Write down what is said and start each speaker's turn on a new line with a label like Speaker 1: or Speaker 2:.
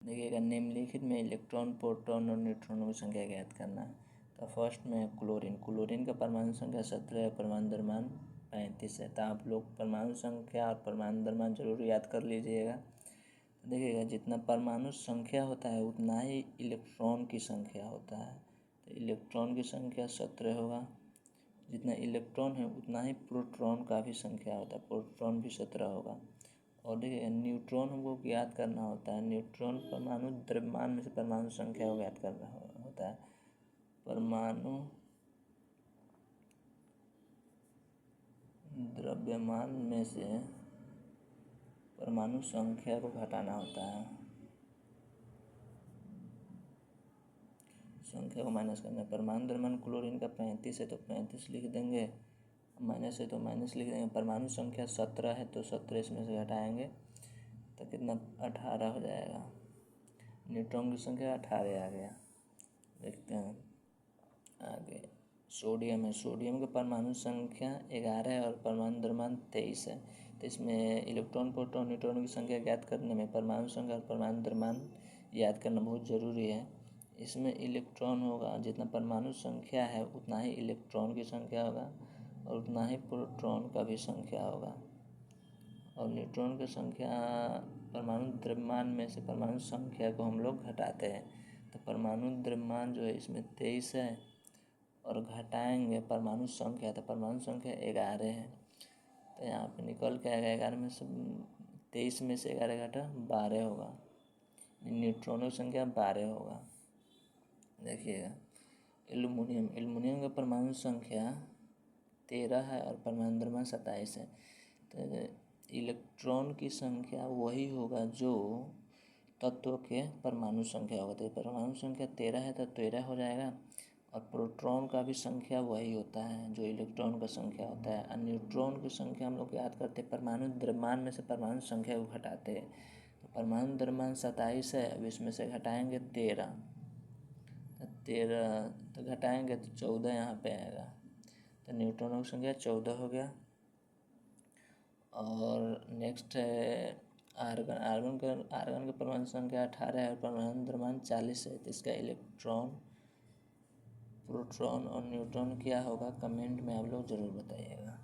Speaker 1: देखिएगा निम्नलिखित में इलेक्ट्रॉन, प्रोटॉन और न्यूट्रॉनों की संख्या ज्ञात करना है। तो फर्स्ट में क्लोरीन का परमाणु संख्या 17 है, परमाणु द्रव्यमान 35 है। तो आप लोग परमाणु संख्या और परमाणु द्रव्यमान जरूर याद कर लीजिएगा। तो देखिएगा जितना परमाणु संख्या होता है उतना ही इलेक्ट्रॉन की संख्या होता है। तो इलेक्ट्रॉन की संख्या 17 होगा। जितना इलेक्ट्रॉन है उतना ही प्रोटॉन का भी संख्या होता है, प्रोटॉन भी 17 होगा। और देखिए न्यूट्रॉन हमको ज्ञात करना होता है। न्यूट्रॉन परमाणु द्रव्यमान में से परमाणु संख्या को ज्ञात करना होता है। परमाणु द्रव्यमान में से परमाणु संख्या को घटाना होता है, संख्या को माइनस करना है। परमाणु द्रव्यमान क्लोरीन का 35 है तो 35 लिख देंगे, माइनस है तो माइनस लिख देंगे। परमाणु संख्या 17 है तो 17 इसमें से घटाएंगे तो कितना 18 हो जाएगा। न्यूट्रॉन की संख्या 18 आ गया। देखते हैं आगे। सोडियम है, सोडियम का परमाणु संख्या 11 है और परमाणु द्रव्यमान 23 है। तो इसमें इलेक्ट्रॉन, प्रोटॉन, न्यूट्रॉन की संख्या ज्ञात करने में परमाणु संख्या और परमाणु द्रव्यमान याद करना बहुत ज़रूरी है। इसमें इलेक्ट्रॉन होगा, जितना परमाणु संख्या है उतना ही इलेक्ट्रॉन की संख्या होगा और उतना ही प्रोटॉन का भी संख्या होगा। और न्यूट्रॉन की संख्या परमाणु द्रव्यमान में से परमाणु संख्या को हम लोग घटाते हैं। तो परमाणु द्रव्यमान जो है इसमें 23 है और घटाएंगे परमाणु संख्या, तो परमाणु संख्या 11 है। तो यहाँ पे निकल के आएगा 11 में से 23 में से 11 घटा 12 होगा। न्यूट्रॉनों की संख्या 12 होगा। देखिएगा एल्युमिनियम का परमाणु संख्या 13 है और परमाणु द्रव्यमान 27 है। तो इलेक्ट्रॉन की संख्या वही होगा जो तत्व के परमाणु संख्या होगा। तो परमाणु संख्या 13 है तो 13 हो जाएगा। और प्रोटॉन का भी संख्या वही होता है जो इलेक्ट्रॉन का संख्या होता है। और न्यूट्रॉन की संख्या हम लोग याद करते हैं, परमाणु द्रव्यमान में से परमाणु संख्या को घटाते हैं। तो परमाणु द्रव्यमान 27 है, अब इसमें से घटाएंगे 13, तो 13 तो घटाएंगे तो 14 यहाँ पे आएगा। तो न्यूट्रॉनों की संख्या 14 हो गया। और नेक्स्ट है आर्गन का परमाणु संख्या 18 है और परमाणु द्रव्यमान 40 है। तो इसका इलेक्ट्रॉन, प्रोटॉन और न्यूट्रॉन क्या होगा कमेंट में आप लोग ज़रूर बताइएगा।